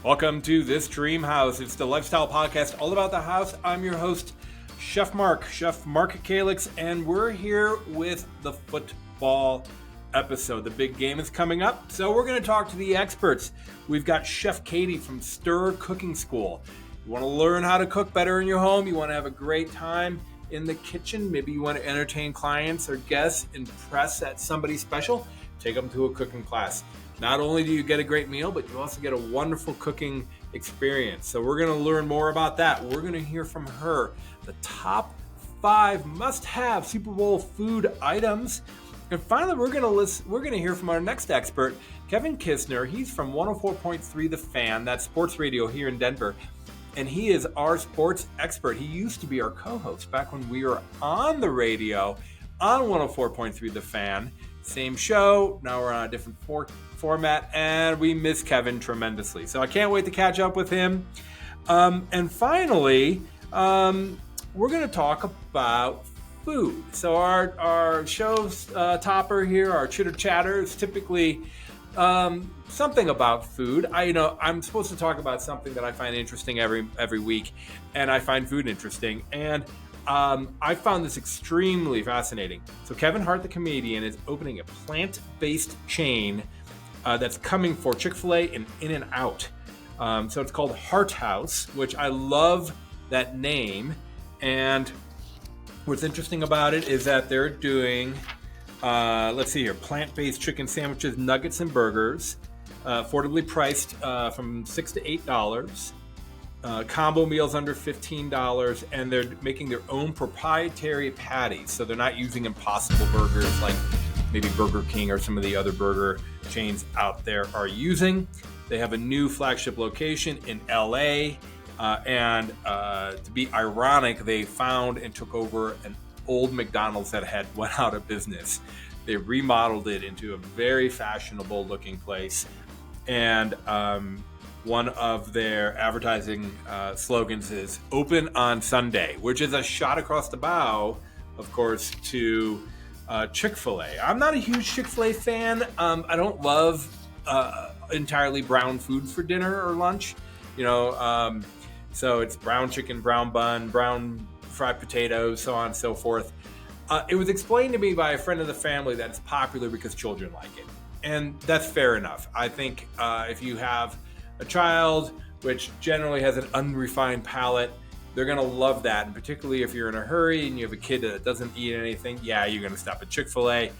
Welcome to This Dream House. It's the lifestyle podcast all about the house. I'm your host, Chef Mark Calix, and we're here with the football episode. The big game is coming up, so we're going to talk to the experts. We've got Chef Katy from Stir Cooking School. You want to learn how to cook better in your home? You want to have a great time in the kitchen? Maybe you want to entertain clients or guests, impress at somebody special? Take them to a cooking class. Not only do you get a great meal, but you also get a wonderful cooking experience. So we're going to learn more about that. We're going to hear from her the top 5 must-have Super Bowl food items. And finally, we're going to hear from our next expert, Kevin Kistner. He's from 104.3 The Fan, that's sports radio here in Denver. And he is our sports expert. He used to be our co-host back when we were on the radio on 104.3 The Fan. Same show. Now we're on a different format, and we miss Kevin tremendously. So I can't wait to catch up with him. And finally, we're going to talk about food. So our show's topper here, our chitter chatter, is typically something about food. I'm supposed to talk about something that I find interesting every week, and I find food interesting. And I found this extremely fascinating. So Kevin Hart, the comedian, is opening a plant-based chain that's coming for Chick-fil-A and In-N-Out. So it's called Hart House, which I love that name. And what's interesting about it is that they're doing, let's see here, plant-based chicken sandwiches, nuggets, and burgers, affordably priced from $6 to $8. Combo meals under $15, and they're making their own proprietary patties. So they're not using Impossible Burgers like maybe Burger King or some of the other burger chains out there are using. They have a new flagship location in LA, and to be ironic, they found and took over an old McDonald's that had went out of business. They remodeled it into a very fashionable looking place, and one of their advertising slogans is "Open on Sunday," which is a shot across the bow, of course, to Chick-fil-A. I'm not a huge Chick-fil-A fan. I don't love entirely brown food for dinner or lunch. So it's brown chicken, brown bun, brown fried potatoes, so on and so forth. It was explained to me by a friend of the family that it's popular because children like it. And that's fair enough. I think if you have a child, which generally has an unrefined palate, they're going to love that. And particularly if you're in a hurry and you have a kid that doesn't eat anything, yeah, you're going to stop at Chick-fil-A.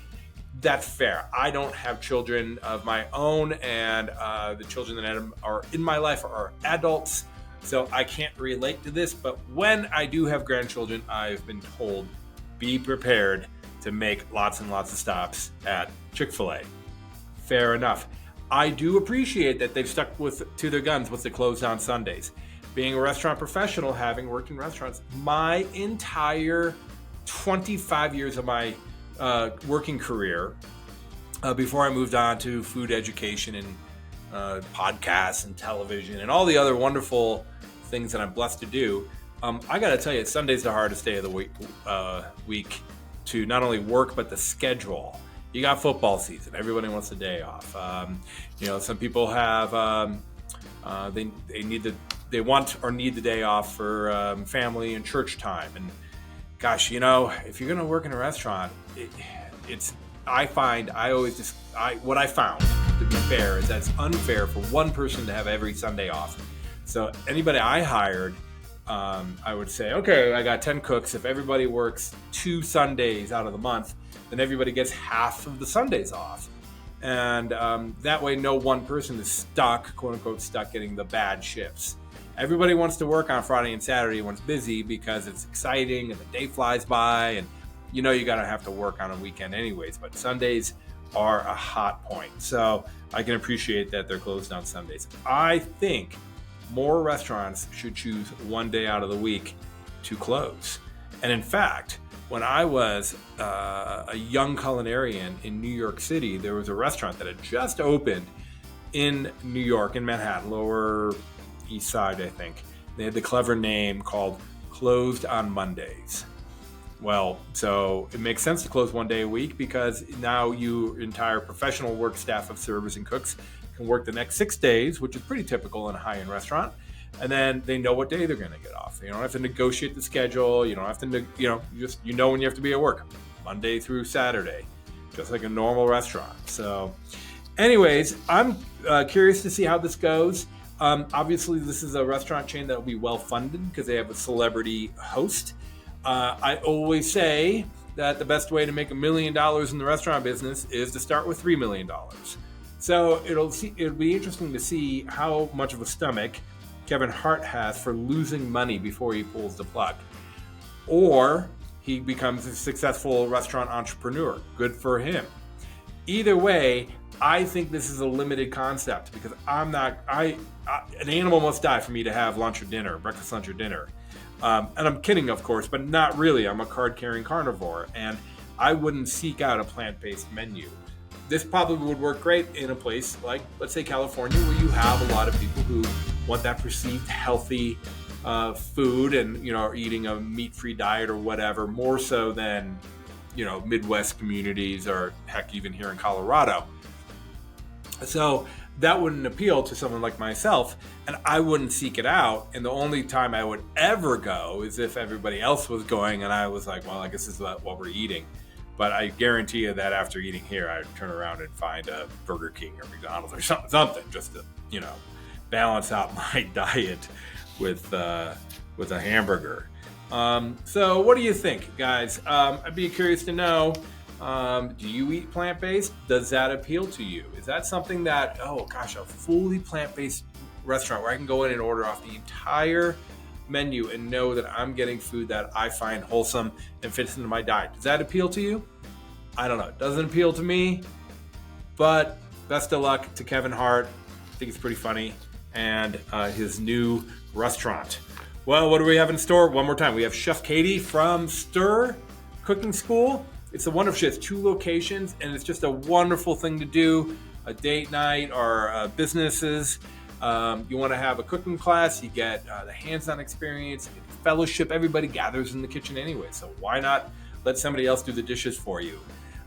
That's fair. I don't have children of my own, and the children that are in my life are adults, so I can't relate to this. But when I do have grandchildren, I've been told, be prepared to make lots and lots of stops at Chick-fil-A. Fair enough. I do appreciate that they've stuck to their guns with the closed on Sundays. Being a restaurant professional, having worked in restaurants, my entire 25 years of my working career, before I moved on to food education and podcasts and television and all the other wonderful things that I'm blessed to do, I got to tell you, Sunday's the hardest day of the week to not only work, but the schedule. You got football season. Everybody wants a day off. Some people have they want or need the day off for family and church time. And gosh, if you're going to work in a restaurant, what I found, to be fair, is that it's unfair for one person to have every Sunday off. So anybody I hired, I would say, okay, I got 10 cooks. If everybody works 2 Sundays out of the month, then everybody gets half of the Sundays off. And that way no one person is stuck, quote unquote, stuck getting the bad shifts. Everybody wants to work on Friday and Saturday when it's busy because it's exciting and the day flies by, and you got to have to work on a weekend anyways. But Sundays are a hot point. So I can appreciate that they're closed on Sundays. I think more restaurants should choose one day out of the week to close. And in fact, when I was a young culinarian in New York City, there was a restaurant that had just opened in New York, in Manhattan, Lower East Side, I think. They had the clever name called Closed on Mondays. Well, so it makes sense to close one day a week because now your entire professional work staff of servers and cooks can work the next 6 days, which is pretty typical in a high-end restaurant. And then they know what day they're going to get off. You don't have to negotiate the schedule. You don't have to, you know when you have to be at work, Monday through Saturday, just like a normal restaurant. So anyways, I'm curious to see how this goes. Obviously, this is a restaurant chain that will be well-funded because they have a celebrity host. I always say that the best way to make $1 million in the restaurant business is to start with $3 million. So it'll be interesting to see how much of a stomach Kevin Hart has for losing money before he pulls the plug. Or he becomes a successful restaurant entrepreneur. Good for him. Either way, I think this is a limited concept because an animal must die for me to have lunch or dinner, breakfast, lunch, or dinner. And I'm kidding, of course, but not really. I'm a card-carrying carnivore, and I wouldn't seek out a plant-based menu. This probably would work great in a place like, let's say, California, where you have a lot of people who want that perceived healthy food and, are eating a meat-free diet or whatever, more so than, Midwest communities or heck, even here in Colorado. So that wouldn't appeal to someone like myself, and I wouldn't seek it out. And the only time I would ever go is if everybody else was going and I was like, well, I guess this is what we're eating. But I guarantee you that after eating here, I'd turn around and find a Burger King or McDonald's or something just to, balance out my diet with a hamburger. So what do you think, guys? I'd be curious to know, do you eat plant-based? Does that appeal to you? Is that something that, a fully plant-based restaurant where I can go in and order off the entire menu and know that I'm getting food that I find wholesome and fits into my diet? Does that appeal to you? I don't know. It doesn't appeal to me, but best of luck to Kevin Hart. I think it's pretty funny. And his new restaurant. Well, what do we have in store? One more time. We have Chef Katy from Stir Cooking School. It's a wonderful, she has 2 locations, and it's just a wonderful thing to do. A date night or businesses. You want to have a cooking class, you get the hands-on experience, fellowship. Everybody gathers in the kitchen anyway, so why not let somebody else do the dishes for you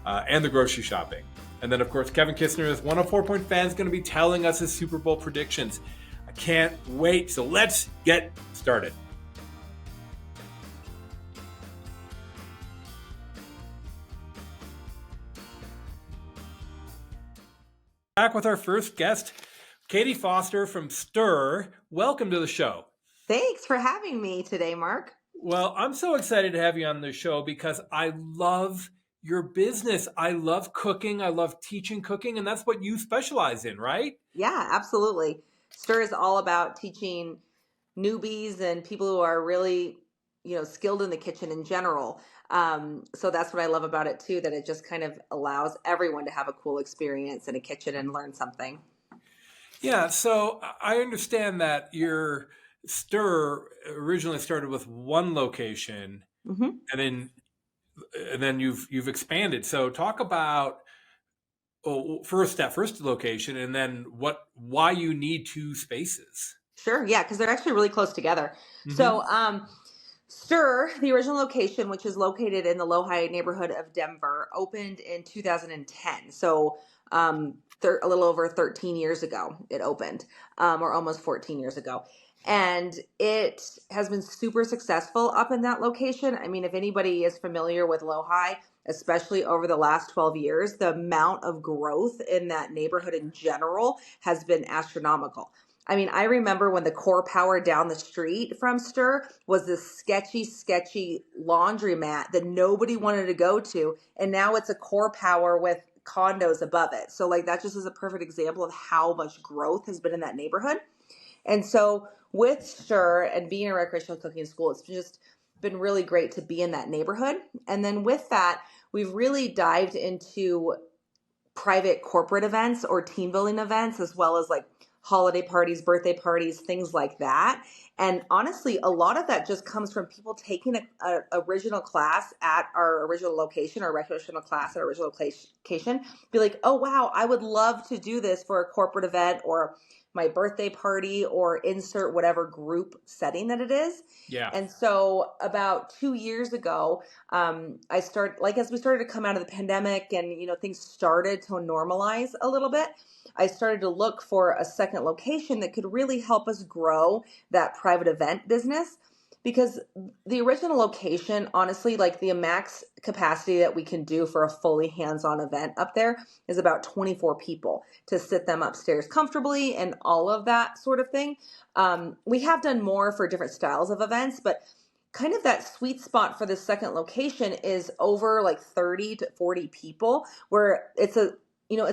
and the grocery shopping. And then, of course, Kevin Kistner, is 104 Point Fan, is going to be telling us his Super Bowl predictions. I can't wait, so let's get started. Back with our first guest, Katy Foster from Stir. Welcome to the show. Thanks for having me today, Mark. Well, I'm so excited to have you on the show because I love your business. I love cooking. I love teaching cooking, and that's what you specialize in, right? Yeah, absolutely. Stir is all about teaching newbies and people who are really, skilled in the kitchen in general. So that's what I love about it too, that it just kind of allows everyone to have a cool experience in a kitchen and learn something. Yeah, so I understand that your Stir originally started with one location, and then you've expanded. So talk about first location, and then why you need 2 spaces. Sure, yeah, because they're actually really close together. So Stir, the original location, which is located in the Lohi neighborhood of Denver, opened in 2010. So a little over 13 years ago it opened, or almost 14 years ago. And it has been super successful up in that location. I mean, if anybody is familiar with Lohi, especially over the last 12 years, the amount of growth in that neighborhood in general has been astronomical. I mean, I remember when the Core Power down the street from Stir was this sketchy laundromat that nobody wanted to go to. And now it's a Core Power with condos above it. So that just is a perfect example of how much growth has been in that neighborhood. And so with Stir and being a recreational cooking school, it's just been really great to be in that neighborhood. And then with that, we've really dived into private corporate events or team building events, as well as holiday parties, birthday parties, things like that. And honestly, a lot of that just comes from people taking a original class at our original location, or recreational class at our original location, be like, oh, wow, I would love to do this for a corporate event or my birthday party, or insert whatever group setting that it is. Yeah. And so about 2 years ago, I started, like, as we started to come out of the pandemic and, things started to normalize a little bit, I started to look for a second location that could really help us grow that private event business. Because the original location, honestly, like the max capacity that we can do for a fully hands-on event up there is about 24 people to sit them upstairs comfortably and all of that sort of thing. We have done more for different styles of events, but kind of that sweet spot for the second location is over like 30 to 40 people, where it's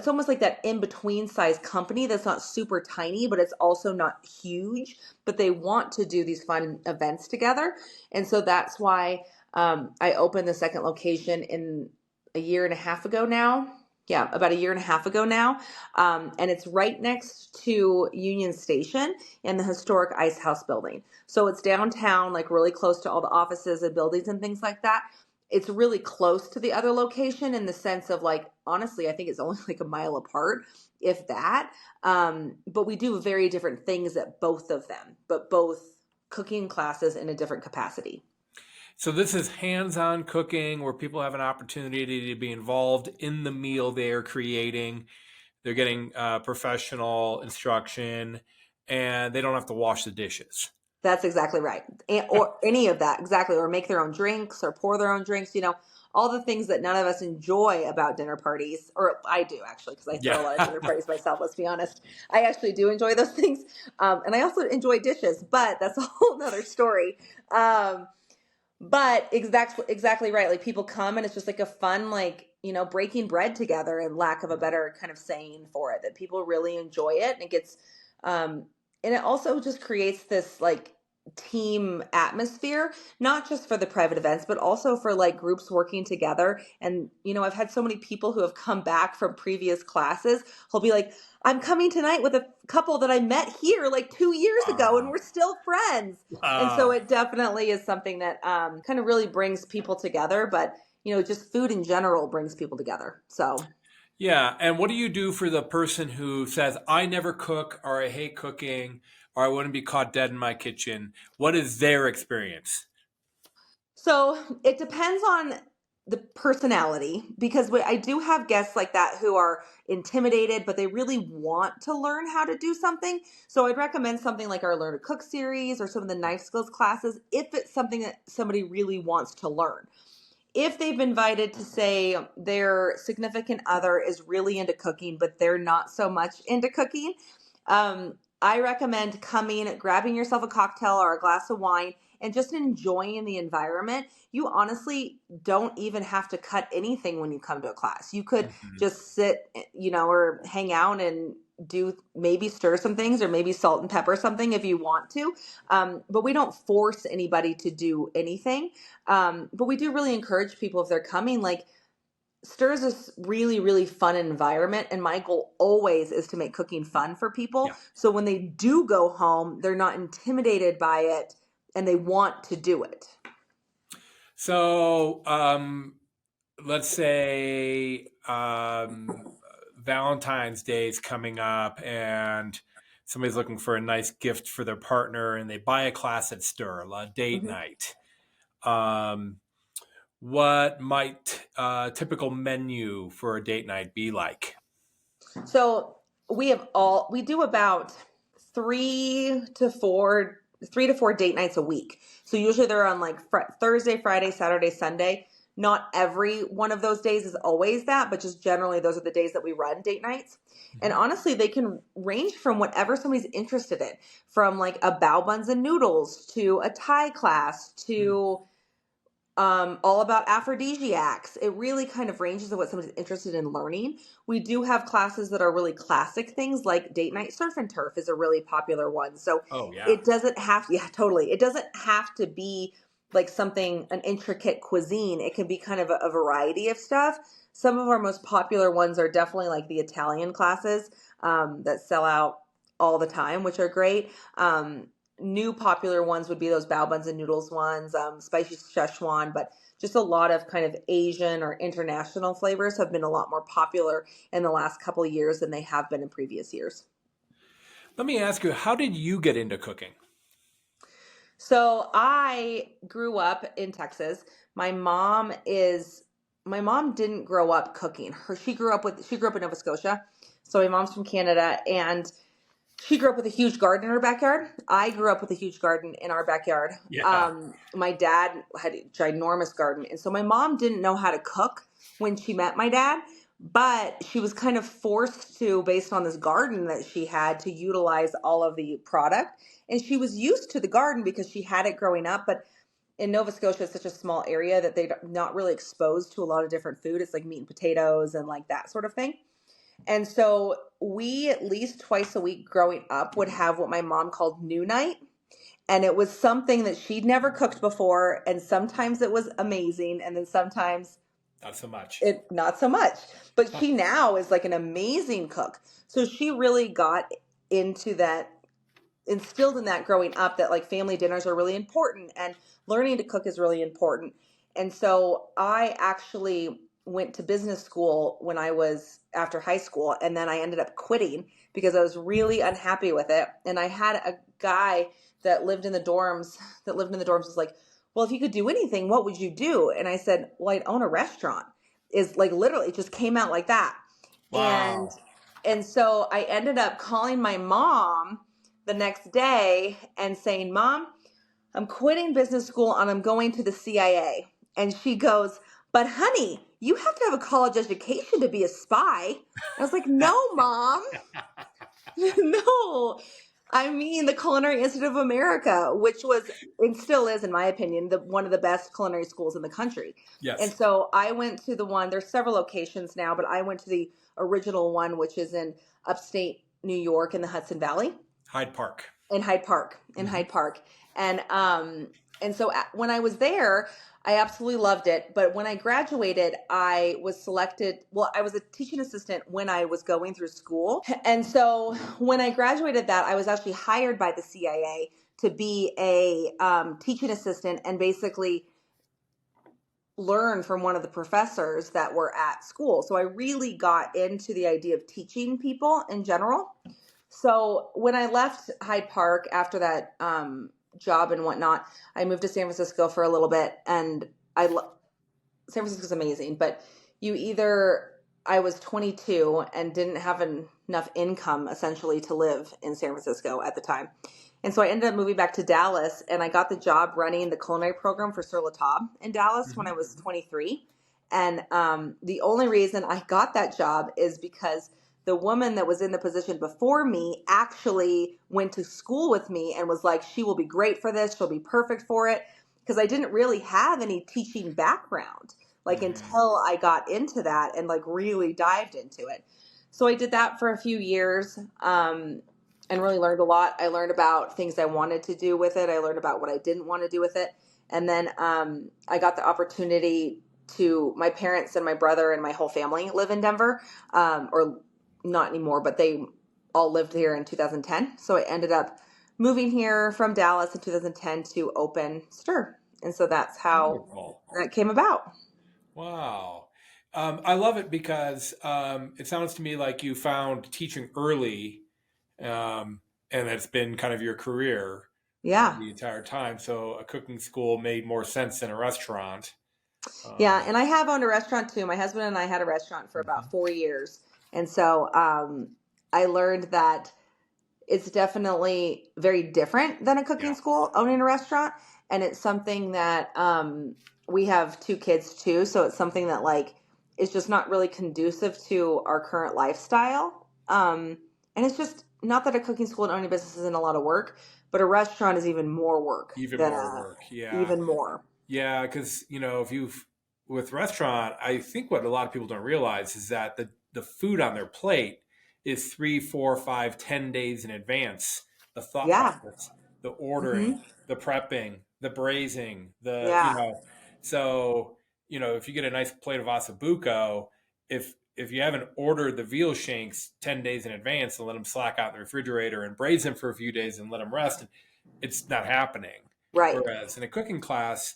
almost like that in between size company that's not super tiny, but it's also not huge, but they want to do these fun events together. And so that's why I opened the second location in a year and a half ago now. Yeah, about a year and a half ago now. And it's right next to Union Station in the historic Ice House building. So it's downtown, like really close to all the offices and buildings and things like that. It's really close to the other location in the sense of, like, honestly, I think it's only like a mile apart, if that. But we do very different things at both of them, but both cooking classes in a different capacity. So this is hands-on cooking where people have an opportunity to be involved in the meal they're creating. They're getting professional instruction, and they don't have to wash the dishes. That's exactly right. Or any of that, exactly. Or make their own drinks or pour their own drinks, all the things that none of us enjoy about dinner parties. Or I do, actually, because I throw a lot of dinner parties myself, let's be honest. I actually do enjoy those things. And I also enjoy dishes, but that's a whole nother story. But exactly right. Like, people come and it's just like a fun, like, breaking bread together, and lack of a better kind of saying for it, that people really enjoy it. And it gets, and it also just creates this like team atmosphere, not just for the private events, but also for like groups working together. And, I've had so many people who have come back from previous classes who'll be like, I'm coming tonight with a couple that I met here like 2 years ago, and we're still friends. And so it definitely is something that kind of really brings people together. But, just food in general brings people together. So. Yeah. And what do you do for the person who says, I never cook, or I hate cooking, or I wouldn't be caught dead in my kitchen? What is their experience? So it depends on the personality, because I do have guests like that who are intimidated, but they really want to learn how to do something. So I'd recommend something like our Learn to Cook series or some of the knife skills classes, if it's something that somebody really wants to learn. If they've been invited to, say, their significant other is really into cooking, but they're not so much into cooking, I recommend coming, grabbing yourself a cocktail or a glass of wine, and just enjoying the environment. You honestly don't even have to cut anything when you come to a class. You could just sit, or hang out and maybe stir some things, or maybe salt and pepper something if you want to. But we don't force anybody to do anything. But we do really encourage people, if they're coming, like, Stir is this really, really fun environment. And my goal always is to make cooking fun for people. Yeah. So when they do go home, they're not intimidated by it and they want to do it. So let's say Valentine's Day is coming up and somebody's looking for a nice gift for their partner, and they buy a class at Stir, a date night. What might a typical menu for a date night be like? So we do about 3 to 4 date nights a week. So usually they're on like Thursday, Friday, Saturday, Sunday. Not every one of those days is always that, but just generally those are the days that we run date nights. And honestly, they can range from whatever somebody's interested in, from like a bao buns and noodles to a Thai class to all about aphrodisiacs. It really kind of ranges of what somebody's interested in learning. We do have classes that are really classic things, like date night surf and turf is a really popular one. So it doesn't have to, totally. It doesn't have to be like an intricate cuisine. It can be kind of a variety of stuff. Some of our most popular ones are definitely like the Italian classes that sell out all the time, which are great. new popular ones would be those bao buns and noodles ones, spicy Szechuan, but just a lot of kind of Asian or international flavors have been a lot more popular in the last couple of years than they have been in previous years. Let me ask you, how did you get into cooking? So I grew up in Texas. My mom didn't grow up cooking. She grew up in Nova Scotia. So my mom's from Canada, and she grew up with a huge garden in her backyard. I grew up with a huge garden in our backyard. Yeah. My dad had a ginormous garden. And so my mom didn't know how to cook when she met my dad, but she was kind of forced to, based on this garden that she had, to utilize all of the product. And she was used to the garden because she had it growing up. But in Nova Scotia, it's such a small area that they're not really exposed to a lot of different food. It's like meat and potatoes and like that sort of thing. And so we, at least twice a week growing up, would have what my mom called new night. And it was something that she'd never cooked before. And sometimes it was amazing. And then sometimes Not so much. not so much. But she now is like an amazing cook. So she really got into that, instilled in that growing up, that like family dinners are really important and learning to cook is really important. And so I actually went to business school when I was after high school, and then I ended up quitting because I was really unhappy with it. And I had a guy that lived in the dorms was like, well, if you could do anything, what would you do? And I said, well, I'd own a restaurant. Is like literally it just came out like that. Wow. And so I ended up calling my mom the next day and saying, Mom, I'm quitting business school and I'm going to the CIA. And she goes, but honey, you have to have a college education to be a spy. I was like, no, Mom. No. I mean, the Culinary Institute of America, which was and still is, in my opinion, one of the best culinary schools in the country. Yes. And so I went to the one, there's several locations now, but I went to the original one, which is in upstate New York in the Hudson Valley. Hyde Park. In Hyde Park. And so when I was there, I absolutely loved it. But when I graduated, I was selected. Well, I was a teaching assistant when I was going through school. And so when I graduated that, I was actually hired by the CIA to be a teaching assistant and basically learn from one of the professors that were at school. So I really got into the idea of teaching people in general. So when I left Hyde Park after that job and whatnot, I moved to San Francisco for a little bit, and San Francisco's amazing, but I was 22 and didn't have enough income essentially to live in San Francisco at the time. And so I ended up moving back to Dallas, and I got the job running the culinary program for Sur La Table in Dallas when I was 23. And the only reason I got that job is because the woman that was in the position before me actually went to school with me and was like, she will be great for this. She'll be perfect for it. Because I didn't really have any teaching background, until I got into that and really dived into it. So I did that for a few years and really learned a lot. I learned about things I wanted to do with it. I learned about what I didn't want to do with it. And then I got the opportunity my parents and my brother and my whole family live in Denver, or not anymore, but they all lived here in 2010. So I ended up moving here from Dallas in 2010 to open Stir. And so that's how that came about. Wow. I love it because it sounds to me like you found teaching early, and it's been kind of your career Yeah. the entire time. So a cooking school made more sense than a restaurant. Yeah. And I have owned a restaurant too. My husband and I had a restaurant for about 4 years. And so I learned that it's definitely very different than a cooking school, owning a restaurant. And it's something that we have 2 kids too. So it's something that is just not really conducive to our current lifestyle. And it's just not that a cooking school and owning a business isn't a lot of work, but a restaurant is even more work. Even more. Yeah, because, with restaurant, I think what a lot of people don't realize is that the food on their plate is 3, 4, 5, 10 days in advance. The thought process, the ordering, the prepping, the braising, so, if you get a nice plate of ossobuco, if you haven't ordered the veal shanks 10 days in advance and let them slack out in the refrigerator and braise them for a few days and let them rest, it's not happening. Right. Whereas in a cooking class,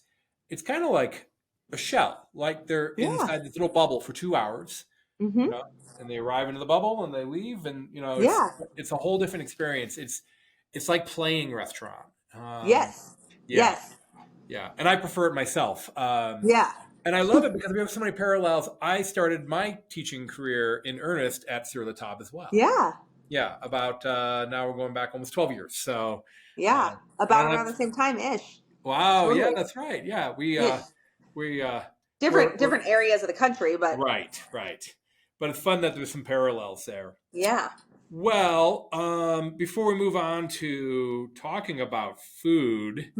it's kind of like a shell, like they're Yeah. inside this little bubble for 2 hours, Mm-hmm. and they arrive into the bubble and they leave, and Yeah. it's a whole different experience. It's like playing restaurant. Yes. Yeah, Yes. yeah, and I prefer it myself. Yeah. And I love it because we have so many parallels. I started my teaching career in earnest at Sur La Table as well. Yeah. Yeah, about now we're going back almost 12 years. So, Yeah. and I About don't around have. the same time ish. Wow, yeah, Totally. that's right. Yeah, Ish. we we're Different areas of the country, but right, right. But it's fun that there's some parallels there. yeah. Well, before we move on to talking about food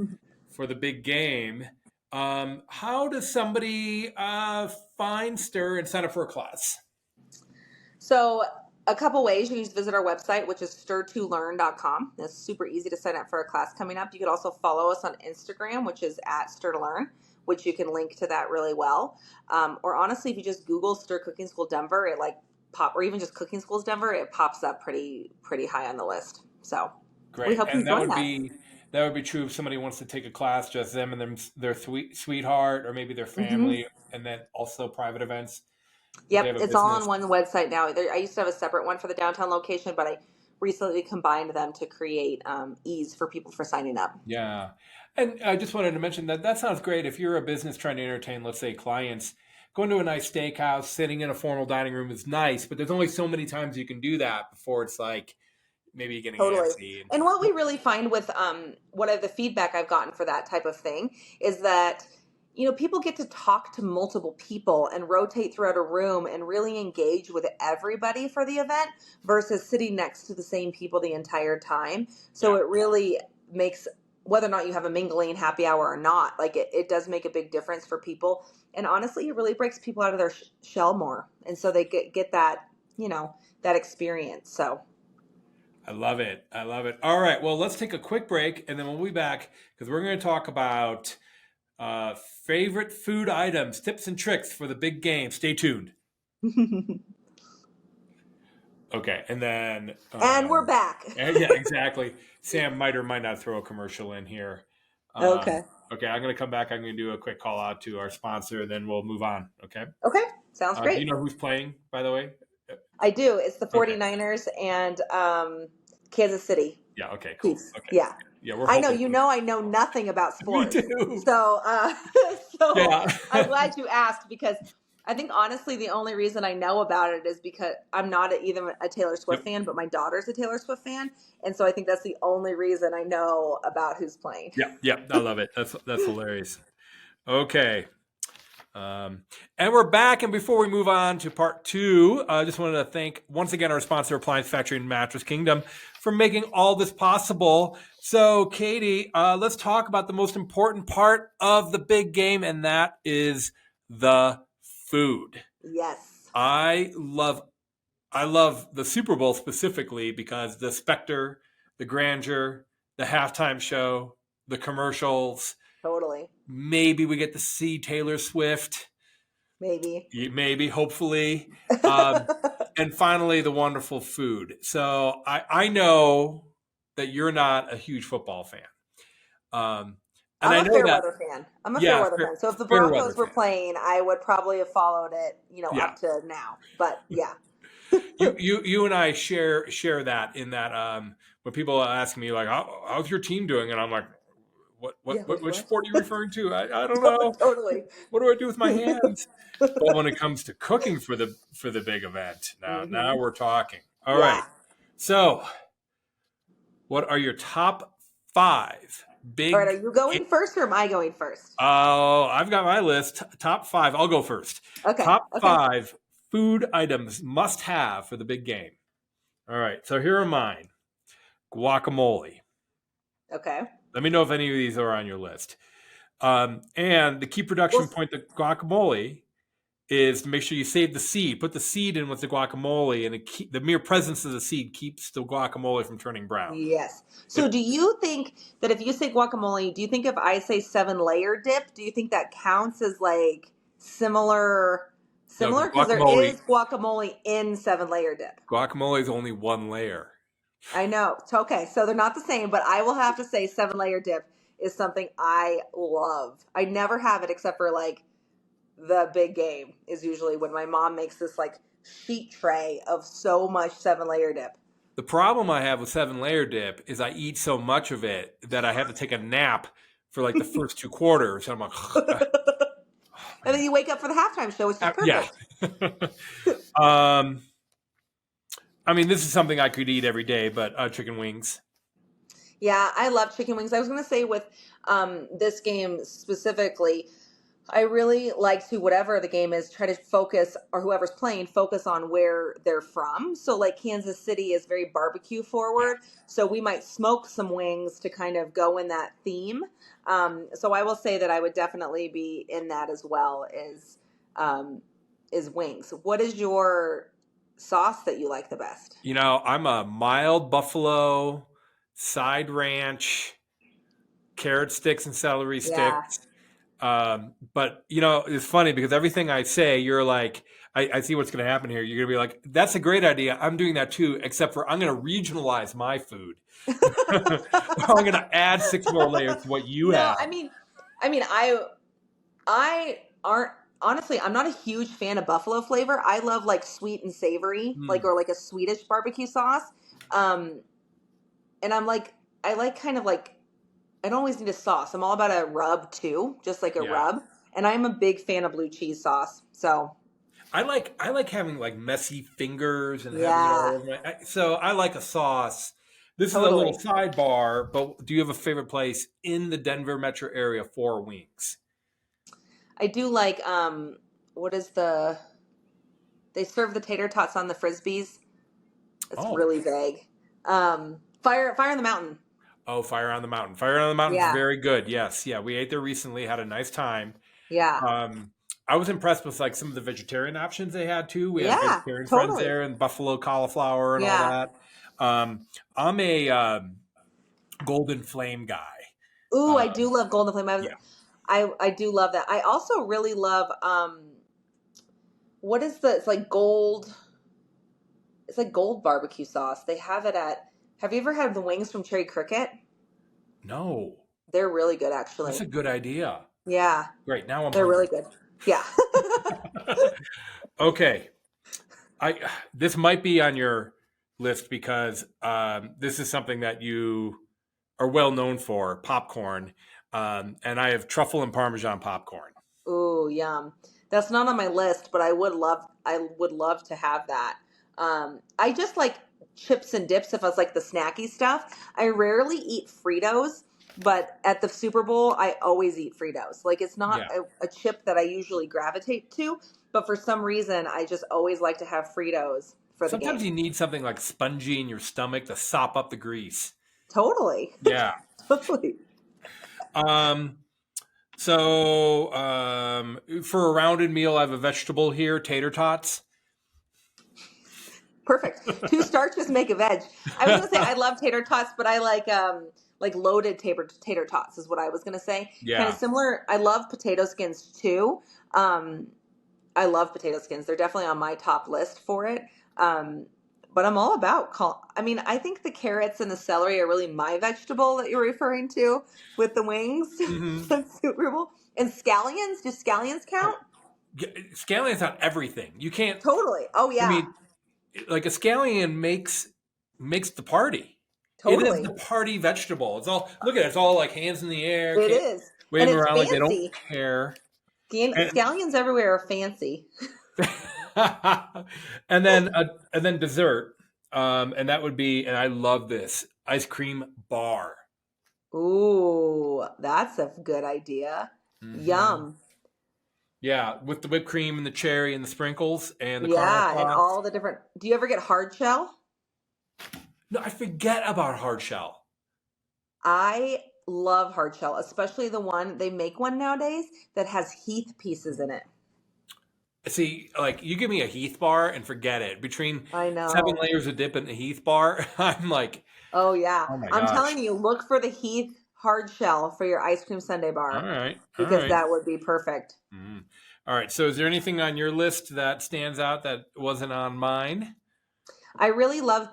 for the big game, how does somebody find Stir and sign up for a class? So a couple ways. You can just visit our website, which is stir2learn.com. It's super easy to sign up for a class coming up. You can also follow us on Instagram, which is at stir to learn, which you can link to that really well. Or honestly, if you just Google Stir Cooking School Denver, it like or even just Cooking Schools Denver, it pops up pretty high on the list. So we Great, hope you and join that. that would be true if somebody wants to take a class, just them and their sweetheart, or maybe their Mm-hmm. family, and then also private events if they Yep, have a it's all on business. one website now. I used to have a separate one for the downtown location, but I recently combined them to create ease for people for signing up. Yeah. And I just wanted to mention that that sounds great. If you're a business trying to entertain, let's say, clients, going to a nice steakhouse, sitting in a formal dining room is nice, but there's only so many times you can do that before it's like maybe getting Totally. antsy. And what we really find with what the feedback I've gotten for that type of thing is that people get to talk to multiple people and rotate throughout a room and really engage with everybody for the event versus sitting next to the same people the entire time. So Yeah. it really makes whether or not you have a mingling happy hour or not, like it does make a big difference for people. And honestly, it really breaks people out of their shell more. And so they get that, that experience. So I love it. I love it. All right. Well, let's take a quick break and then we'll be back because we're going to talk about uh, favorite food items, tips and tricks for the big game. Stay tuned. Okay. And then, and we're back. yeah, exactly. Sam might or might not throw a commercial in here. Um, Okay. okay. I'm going to come back. I'm going to do a quick call out to our sponsor and then we'll move on. Okay. Okay. Sounds Do you great. know who's playing, by the way? I do. It's the Okay. 49ers and Kansas City Yeah. Okay. Cool. Chiefs. Okay. Yeah. Yeah. We're I know. hoping. I know nothing about Me sports. too. So, so Yeah. I'm glad you asked because I think honestly the only reason I know about it is because I'm not either a Taylor Swift Yep. fan, but my daughter's a Taylor Swift fan, and so I think that's the only reason I know about who's playing. Yeah. Yeah. I love it. That's hilarious. Okay. And we're back. And before we move on to part two, I just wanted to thank once again our sponsor, Appliance Factory and Mattress Kingdom, for making all this possible. So, Katy, let's talk about the most important part of the big game, and that is the food. Yes. I love the Super Bowl specifically because the specter, the grandeur, the halftime show, the commercials. Totally. Maybe we get to see Taylor Swift. Maybe. Hopefully. And finally, the wonderful food. So I know that you're not a huge football fan. And I I'm a know fair that. weather fan. I'm a Yeah, fair weather fan. So if the fair weather Broncos were fan. playing, I would probably have followed it, Yeah. up to now. But yeah. You and I share that in that when people ask me like, how's your team doing? And I'm like, which sport are you referring to? I don't know. Totally. What do I do with my hands? But when it comes to cooking for the big event, now we're talking. All right. So, what are your top 5 big? All right, are you going first or am I going first? Oh, I've got my list. Top 5. I'll go first. Okay. Top 5 food items must have for the big game. All right. So here are mine. Guacamole. Okay. Let me know if any of these are on your list. And the key production point to guacamole is to make sure you save the seed. Put the seed in with the guacamole, and the mere presence of the seed keeps the guacamole from turning brown. Yes. So do you think that if you say guacamole, do you think if I say 7-layer dip, do you think that counts as like similar? Because there is guacamole in 7-layer dip. Guacamole is only one layer. I know. Okay, so they're not the same, but I will have to say 7-layer dip is something I love. I never have it except for like the big game is usually when my mom makes this like sheet tray of so much 7-layer dip. The problem I have with 7-layer dip is I eat so much of it that I have to take a nap for like the first 2 quarters. And I'm like, And then you wake up for the halftime show, which is yeah. perfect. I mean, this is something I could eat every day, but chicken wings. Yeah, I love chicken wings. I was going to say with this game specifically, I really like to, whatever the game is, try to focus, or whoever's playing, focus on where they're from. So, like, Kansas City is very barbecue Yeah. forward. So, we might smoke some wings to kind of go in that theme. So, I will say that I would definitely be in that as well is wings. What is your sauce that you like the best? You know, I'm a mild buffalo, side ranch, carrot sticks and celery Yeah. sticks. But you know, it's funny because everything I say, you're like, I see what's going to happen here. You're going to be like, that's a great idea. I'm doing that too, except for I'm going to regionalize my food. I'm going to add 6 more layers to what you No, have. I aren't honestly. I'm not a huge fan of buffalo flavor. I love like sweet and savory, like or like a Swedish barbecue sauce. Um, and I like kind of like I don't always need a sauce. I'm all about a rub too, just like a Yeah. rub. And I'm a big fan of blue cheese sauce. So I like having like messy fingers and having it yeah, all over so I like a sauce. This is a totally. little sidebar, but do you have a favorite place in the Denver metro area for wings? I do like what is the they serve the tater tots on the frisbees. It's Oh, really vague. Fire on the mountain. oh, Fire on the Mountain. Fire on the Mountain's Yeah, very good. Yes, yeah, we ate there recently, had a nice time. yeah, Um, I was impressed with like some of the vegetarian options they had too. We had yeah, vegetarian friends totally. there and buffalo cauliflower and all Yeah. that. I'm a Golden Flame guy. Ooh, I Um, do love Golden Flame. yeah. I do love that. I also really love what is the it's like gold it's like gold barbecue sauce. They have it at have you ever had the wings from Cherry Cricket? No, They're really good that's a actually. good idea. Yeah, Great. Now I'm they're really hungry. good. Yeah. Okay. I this might be on your list because this is something that you are well known for, popcorn. And I have truffle and Parmesan popcorn. Ooh, yum. That's not on my list, but I would love to have that. I just like chips and dips if I was like the snacky stuff. I rarely eat Fritos, but at the Super Bowl, I always eat Fritos. Like it's not Yeah. a chip that I usually gravitate to, but for some reason, I just always like to have Fritos for the Sometimes game. you need something like spongy in your stomach to sop up the grease. Totally. Yeah. Totally. Um, for a rounded meal, I have a vegetable here, tater tots. Perfect. Two starches make a veg. I was gonna say I love tater tots, but I like loaded tater tots is what I was gonna say. Kind of Yeah. similar. I love potato skins too. Um, I love potato skins. They're definitely on my top list for it. Um, but I'm all about I mean, I think the carrots and the celery are really my vegetable that you're referring to with the wings. Hmm. From Super Bowl. And scallions. Do scallions count? Oh, scallions on everything. You can't. Totally. Oh I yeah. mean, like a scallion makes the party. It is Totally. the party vegetable. It's all look at it. It's all like hands in the air, It is. And waving it's around like they don't fancy. care. And Scallions everywhere are fancy. and then dessert. And that would be, and I love this ice cream bar. Ooh, that's a good idea. Hmm. Yum. Yeah, with the whipped cream and the cherry and the sprinkles and the caramel Yeah, and sauce. all the different. Do you ever get hard shell? No, I forget about hard shell. I love hard shell, especially the one they make one nowadays that has Heath pieces in it. See, like you give me a Heath bar and forget it. Between I seven know. layers of dip and a Heath bar, I'm like, Oh yeah. oh my I'm gosh. telling you, look for the Heath hard shell for your ice cream sundae All bar right, all because right. that would be perfect. Mhm. All right. So, is there anything on your list that stands out that wasn't on mine? I really love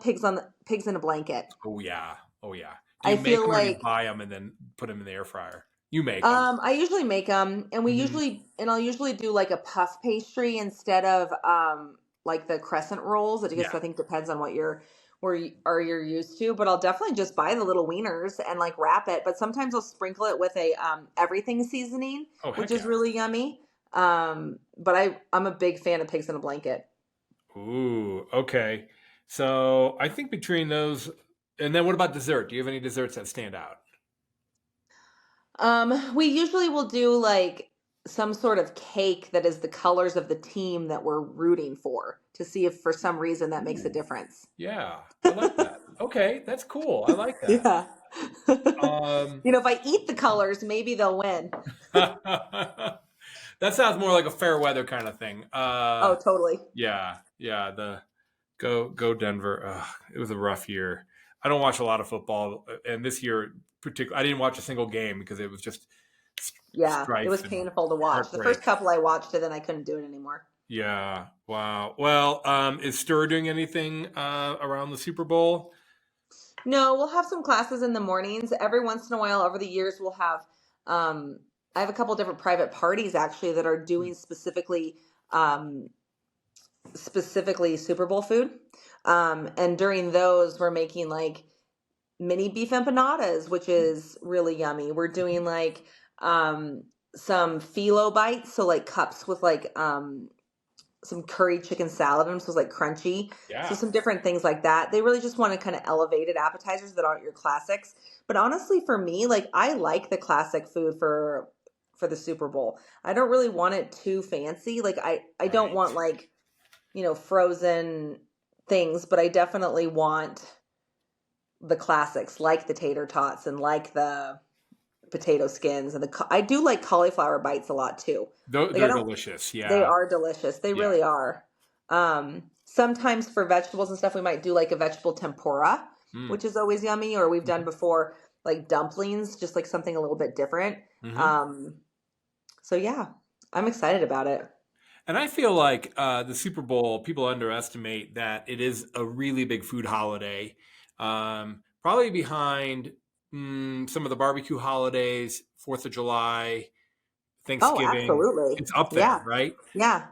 pigs in a blanket. Oh yeah. Oh yeah. Do I you make feel them or do you like buy them and then put them in the air fryer? You make them. I usually make them, and Hmm. I'll usually do like a puff pastry instead of like the crescent rolls. I guess Yeah. I think depends on what you're used to, but I'll definitely just buy the little wieners and like wrap it. But sometimes I'll sprinkle it with a everything seasoning, Oh which heck is yeah. really yummy. But I'm a big fan of pigs in a blanket. Ooh. Okay. So I think between those, and then what about dessert? Do you have any desserts that stand out? We usually will do like some sort of cake that is the colors of the team that we're rooting for to see if for some reason that makes a Ooh. difference. Yeah. I like that. Okay. That's cool. I like that. Yeah. Um, If I eat the colors, maybe they'll win. that sounds more like a fair weather kind of thing. Oh, totally. Yeah, yeah. The go Denver. It was a rough year. I don't watch a lot of football, and this year, particularly, I didn't watch a single game because it was just Yeah, it was strife and painful to watch. The heartbreak. first couple I watched it, then I couldn't do it anymore. Yeah. Wow. Well, is Stir doing anything around the Super Bowl? No, we'll have some classes in the mornings. Every once in a while, over the years, we'll have. Um, I have a couple different private parties actually that are doing um, specifically Super Bowl food. And during those, we're making like mini beef empanadas, which is really yummy. We're doing like um, some phyllo bites, so like cups with like some curry chicken salad in them, so it's like crunchy. So Yeah. some different things like that. They really just want to kind of elevated appetizers that aren't your classics. But honestly, for me, like I like the classic food for the Super Bowl. I don't really want it too fancy. Like I don't Right. want like frozen things, but I definitely want the classics like the tater tots and like the potato skins and I do like cauliflower bites a lot too. Like I They're don't delicious. they Yeah. are delicious. They Yeah. really are. Sometimes for vegetables and stuff we might do like a vegetable tempura, Mm. which is always yummy, or we've done before like dumplings, just like something a little bit different. Hmm. Um so yeah, I'm excited about it. And I feel like the Super Bowl, people underestimate that it is a really big food holiday. Probably behind some of the barbecue holidays, 4th of July, Oh, Thanksgiving. absolutely. It's up there, Yeah. right? Yeah.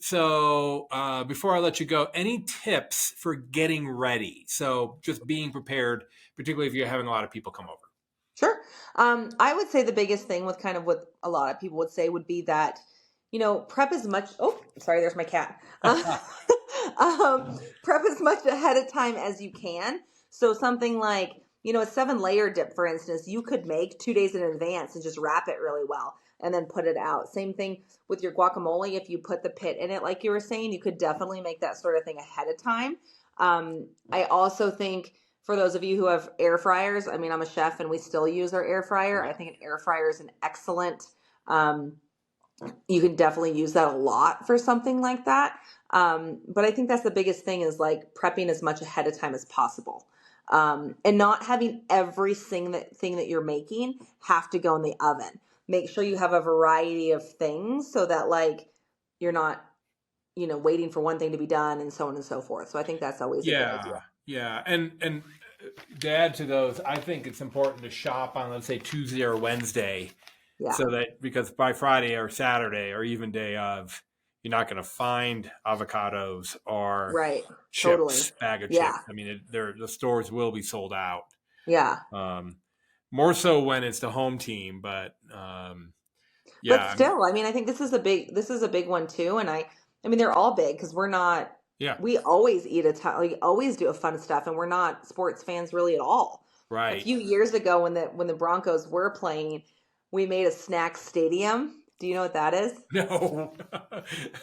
So before I let you go, any tips for getting ready? So just being prepared, particularly if you're having a lot of people come over. Sure. I would say the biggest thing with kind of what a lot of people would say would be that, prep as much. Oh, sorry, there's my cat. Prep as much ahead of time as you can. So something like, a 7-layer dip, for instance, you could make 2 days in advance and just wrap it really well and then put it out. Same thing with your guacamole. If you put the pit in it, like you were saying, you could definitely make that sort of thing ahead of time. I also think for those of you who have air fryers, I mean, I'm a chef and we still use our air fryer. I think an air fryer is an excellent, you can definitely use that a lot for something like that. But I think that's the biggest thing is like prepping as much ahead of time as possible. And not having every thing that you're making have to go in the oven. Make sure you have a variety of things so that like you're not, waiting for one thing to be done and so on and so forth. So I think that's always a good idea. Yeah, yeah, and to add to those, I think it's important to shop on, let's say, Tuesday or Wednesday, Yeah. so that because by Friday or Saturday or even day of, you're not going to find avocados or Right. Totally. chips, bag of Yeah. chips. I mean, the stores will be sold out. Yeah. More so when it's the home team, but But yeah, still, I mean, I think this is a big one too. And I mean, they're all big because yeah, we always eat a ton, we always do a fun stuff, and we're not sports fans really at all. A right. few years ago, when the Broncos were playing, we made a snack stadium. Do you know what that is? No,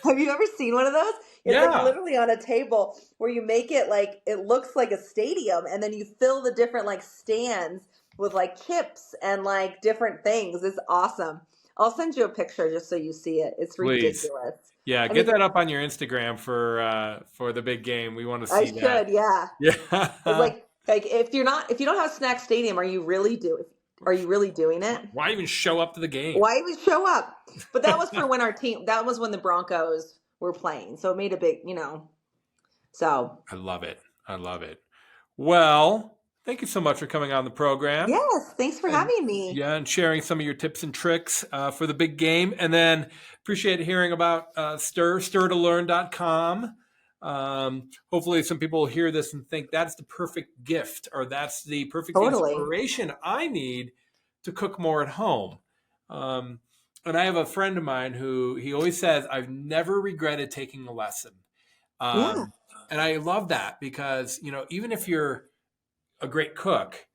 Have you ever seen one of those? It's like yeah, literally on a table where you make it like it looks like a stadium, and then you fill the different like stands with like chips and like different things. It's awesome. I'll send you a picture just so you see it. It's please. ridiculous. Yeah, I get mean, that up on your Instagram for the big game. We want to I see that. should, yeah. It's Yeah. like if you don't have Snack Stadium, are you really doing it? Why even show up to the game? Why even show up? But that was for when that was when the Broncos were playing. So it made a big, so I love it. I love it. Well, thank you so much for coming on the program Yes, thanks for and having me. yeah, and sharing some of your tips and tricks for the big game. And then appreciate hearing about stirtolearn.com. Hopefully, some people will hear this and think that's the perfect gift or that's the perfect Totally. inspiration I need to cook more at home. Um, and I have a friend of mine who he always says, I've never regretted taking a lesson. Yeah, Um, and I love that because, even if you're a great cook,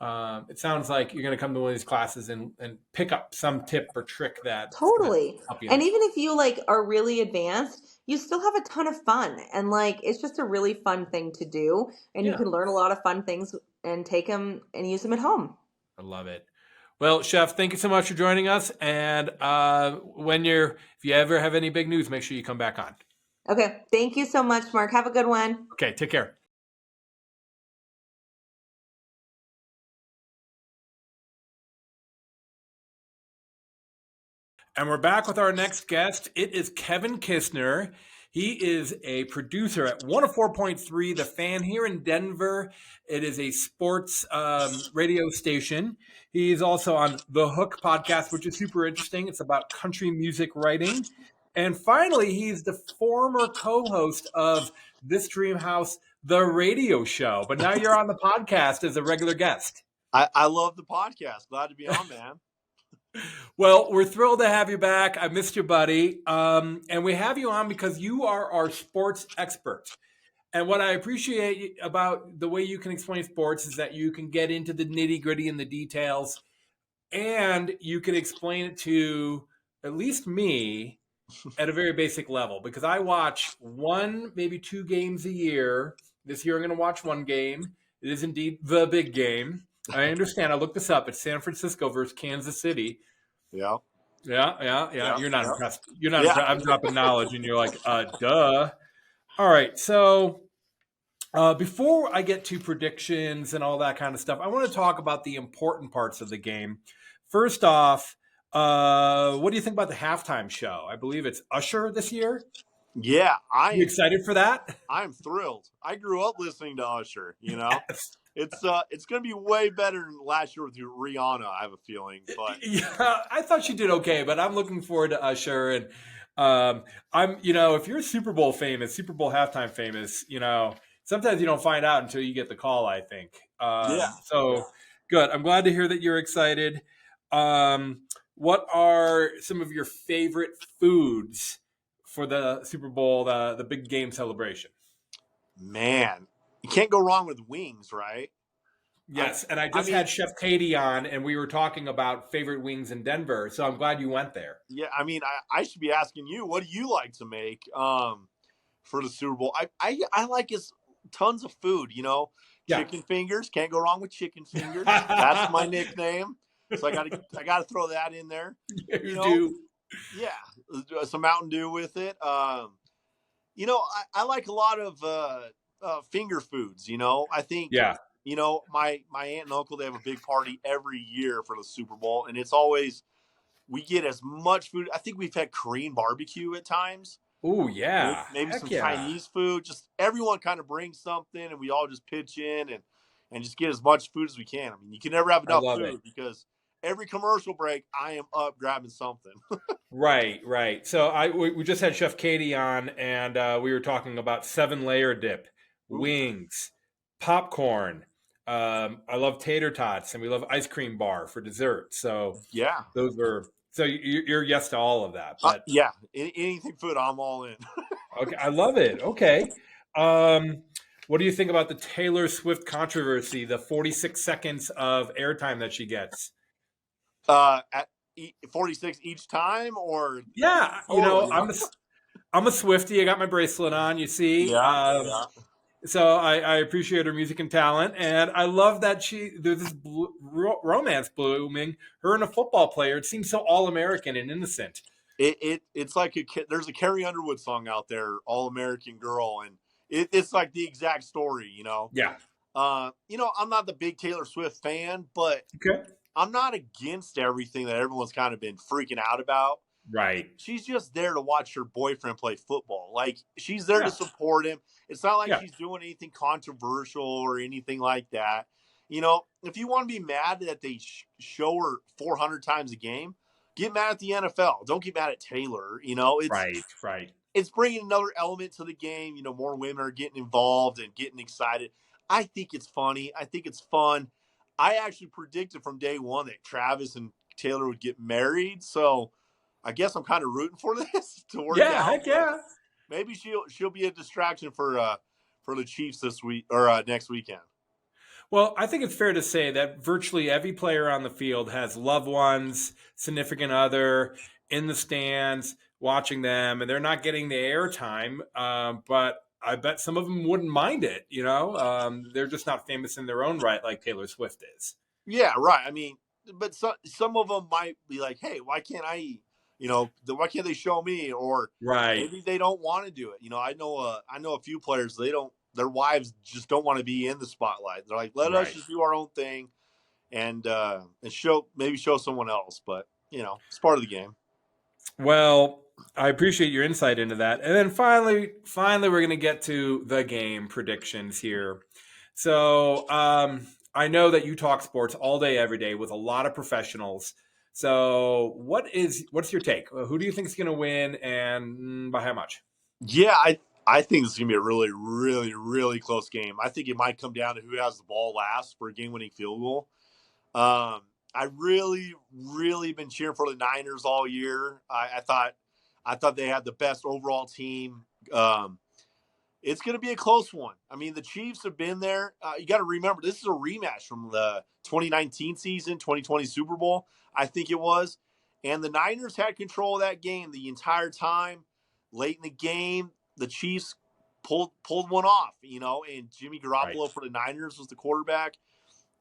it sounds like you're going to come to one of these classes and pick up some tip or trick that's going to totally. help you in And the even kitchen. if you like are really advanced, you still have a ton of fun. And like it's just a really fun thing to do. And you Yeah, can learn a lot of fun things and take them and use them at home. I love it. Well, Chef, thank you so much for joining us. And if you ever have any big news, make sure you come back on. Okay. Thank you so much, Mark. Have a good one. Okay, take care. And we're back with our next guest. It is Kevin Kistner. He is a producer at 104.3 The Fan here in Denver. It is a sports radio station. He's also on The Hook podcast, which is super interesting. It's about country music writing. And finally, he's the former co host of This Dream House, the radio show. But now you're on the podcast as a regular guest. I love the podcast. Glad to be on, man. Well, we're thrilled to have you back. I missed you, buddy. And we have you on because you are our sports expert. And what I appreciate about the way you can explain sports is that you can get into the nitty gritty and the details, and you can explain it to at least me at a very basic level because I watch one, maybe two games a year. This year I'm going to watch one game. It is indeed the big game. I understand. I looked this up. It's San Francisco versus Kansas City. Yeah. Yeah. You're not Yeah. impressed. You're not Yeah. impressed. I'm dropping knowledge, and you're like, duh. All right. So before I get to predictions and all that kind of stuff, I want to talk about the important parts of the game. First off, what do you think about the halftime show? I believe it's Usher this year. Yeah. You excited for that? I'm thrilled. I grew up listening to Usher, Yes. It's gonna be way better than last year with Rihanna, I have a feeling. But Yeah, I thought she did okay, but I'm looking forward to Usher. And if you're Super Bowl famous, Super Bowl halftime famous, sometimes you don't find out until you get the call, I think. yeah. So good. I'm glad to hear that you're excited. What are some of your favorite foods for the Super Bowl, the big game celebration? Man, you can't go wrong with wings, right? Yes, and I I just mean, had Chef Katy on, and we were talking about favorite wings in Denver. So I'm glad you went there. yeah, I should be asking you, what do you like to make for the Super Bowl? I like is tons of food, Yeah, chicken fingers, can't go wrong with chicken fingers. That's my nickname. So I gotta throw that in there. You you know, do. yeah, some Mountain Dew with it. I like a lot of finger foods. I think Yeah. my aunt and uncle, they have a big party every year for the Super Bowl, and it's always we get as much food. I think we've had Korean barbecue at times. Oh yeah. Maybe Heck some yeah. Chinese food. Just everyone kind of brings something, and we all just pitch in and just get as much food as we can. I mean, you can never have I enough love it. food because every commercial break, I am up grabbing something. Right. So we just had Chef Katy on, and we were talking about 7-layer dip, Ooh, wings, popcorn. I love tater tots, and we love ice cream bar for dessert. So yeah. those were you're yes to all of that. But Yeah, anything food, I'm all in. okay, I love it. Okay. Um, what do you think about the Taylor Swift controversy? The 46 seconds of airtime that she gets. At 46 each time, or Yeah, totally? I'm a Swiftie. I got my bracelet on. You see. Yeah, yeah. So I appreciate her music and talent, and I love that there's this romance blooming. Her and a football player. It seems so all American and innocent. It's like there's a Carrie Underwood song out there, All American Girl, and it's like the exact story. Yeah. I'm not the big Taylor Swift fan, but Okay. I'm not against everything that everyone's kind of been freaking out about. Right. She's just there to watch her boyfriend play football. Like, she's there to Yeah. support him. It's not like Yeah. she's doing anything controversial or anything like that. If you want to be mad that they show her 400 times a game, get mad at the NFL. Don't get mad at Taylor. Right. Right. It's bringing another element to the game. More women are getting involved and getting excited. I think it's funny. I think it's fun. I actually predicted from day one that Travis and Taylor would get married. So I guess I'm kind of rooting for this to work Yeah. out. Heck yeah. Maybe she'll be a distraction for the Chiefs this week or next weekend. Well, I think it's fair to say that virtually every player on the field has loved ones, significant other in the stands watching them, and they're not getting the airtime. But I bet some of them wouldn't mind it. They're just not famous in their own right, like Taylor Swift is. Yeah, right. I mean, but some of them might be like, "Hey, why can't I? Why can't they show me?" Or Right. maybe they don't want to do it. I know a few players. They don't. Their wives just don't want to be in the spotlight. They're like, "Let us just do our own thing, and show someone else." But it's part of the game. Well, I appreciate your insight into that. And then finally, we're going to get to the game predictions here. So I know that you talk sports all day, every day with a lot of professionals. So what's your take? Who do you think is going to win, and by how much? Yeah, I think this is going to be a really, really, really close game. I think it might come down to who has the ball last for a game-winning field goal. I really, really been cheering for the Niners all year. I thought they had the best overall team. It's going to be a close one. I mean, the Chiefs have been there. You got to remember, this is a rematch from the 2019 season, 2020 Super Bowl, I think it was. And the Niners had control of that game the entire time. Late in the game, the Chiefs pulled one off, and Jimmy Garoppolo for the Niners was the quarterback.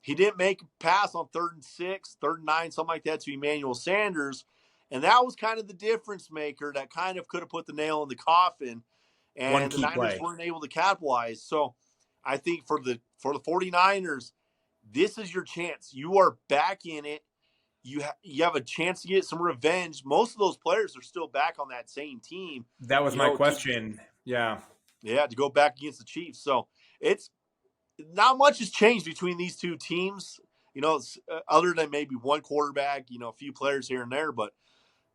He didn't make a pass on 3rd and 6, 3rd and 9, something like that to Emmanuel Sanders. And that was kind of the difference maker that kind of could have put the nail in the coffin. And the Niners weren't able to capitalize. So I think for the 49ers, this is your chance. You are back in it. You have a chance to get some revenge. Most of those players are still back on that same team. That was my question. Yeah, to go back against the Chiefs. So it's not much has changed between these two teams. Other than maybe one quarterback, a few players here and there, but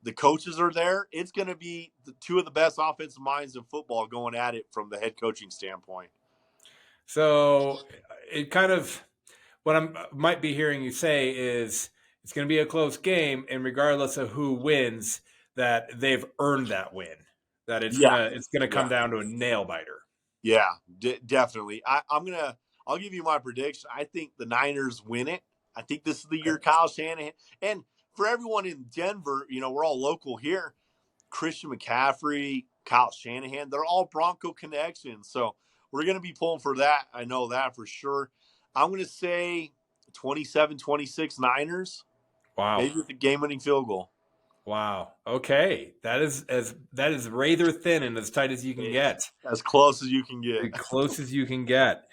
the coaches are there. It's going to be the two of the best offensive minds in football going at it from the head coaching standpoint. So it kind of what I might be hearing you say is it's going to be a close game, and regardless of who wins, that they've earned that win. That it's gonna come down to a nail biter. Yeah, definitely. I'll give you my prediction. I think the Niners win it. I think this is the year Kyle Shanahan. And for everyone in Denver, we're all local here. Christian McCaffrey, Kyle Shanahan, they're all Bronco connections. So we're going to be pulling for that. I know that for sure. I'm going to say 27-26 Niners. Wow. Maybe with a game-winning field goal. Wow. Okay. That is razor thin and as tight as you can get. As close as you can get. As close as you can get.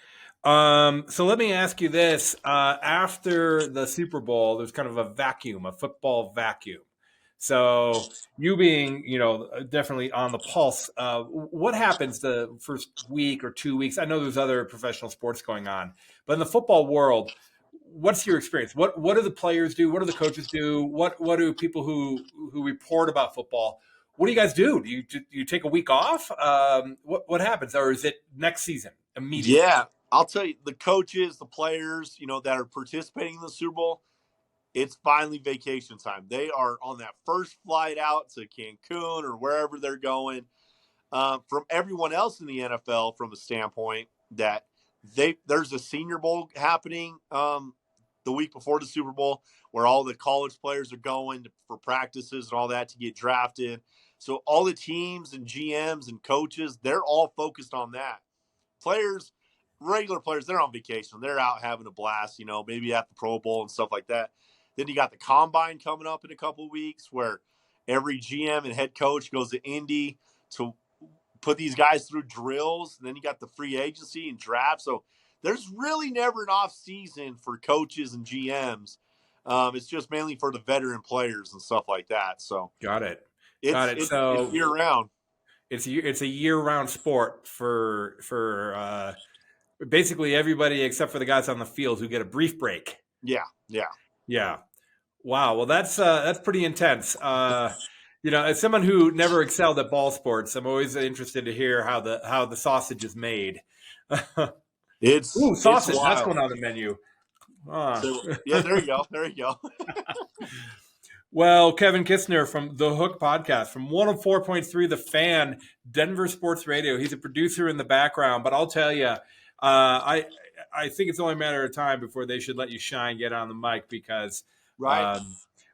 So let me ask you this. After the Super Bowl, there's kind of a vacuum, a football vacuum. So you being, definitely on the pulse, what happens the first week or 2 weeks? I know there's other professional sports going on, but in the football world, what's your experience? What do the players do? What do the coaches do? What do people who report about football? What do you guys do? Do you take a week off? What happens, or is it next season immediately? Yeah, I'll tell you, the coaches, the players, that are participating in the Super Bowl, it's finally vacation time. They are on that first flight out to Cancun or wherever they're going. From everyone else in the NFL, from the standpoint that there's a Senior Bowl happening the week before the Super Bowl, where all the college players are going for practices and all that to get drafted. So all the teams and GMs and coaches, they're all focused on that. Players, regular players, they're on vacation. They're out having a blast, maybe at the Pro Bowl and stuff like that. Then you got the Combine coming up in a couple of weeks, where every GM and head coach goes to Indy to put these guys through drills. And then you got the free agency and draft. So there's really never an off season for coaches and GMs. It's just mainly for the veteran players and stuff like that. So got it. Got it. So it's year round. it's a year-round sport for basically everybody except for the guys on the field who get a brief break. Yeah. Yeah. Wow. Well, that's pretty intense. As someone who never excelled at ball sports, I'm always interested to hear how the sausage is made. Ooh, sausage. That's going on the menu. So, yeah, there you go. There you go. Well, Kevin Kistner from The Hook Podcast, from 104.3 The Fan, Denver Sports Radio. He's a producer in the background, but I'll tell you, I think it's only a matter of time before they should let you shine, get on the mic, because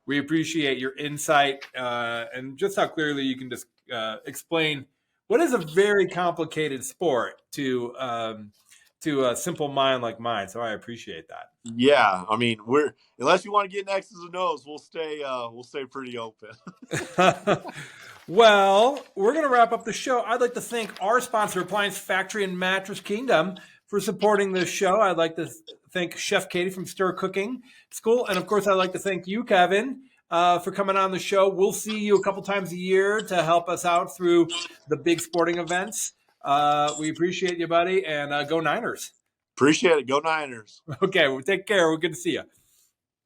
we appreciate your insight and just how clearly you can just explain what is a very complicated sport to a simple mind like mine. So I appreciate that. Yeah, I mean, unless you want to get in X's and O's, we'll stay pretty open. Well, we're going to wrap up the show. I'd like to thank our sponsor, Appliance Factory and Mattress Kingdom, for supporting this show. I'd like to thank Chef Katy from Stir Cooking School, and of course, I'd like to thank you, Kevin, for coming on the show. We'll see you a couple times a year to help us out through the big sporting events. We appreciate you, buddy, and go Niners. Appreciate it. Go Niners. Okay, well, take care. We're good to see you.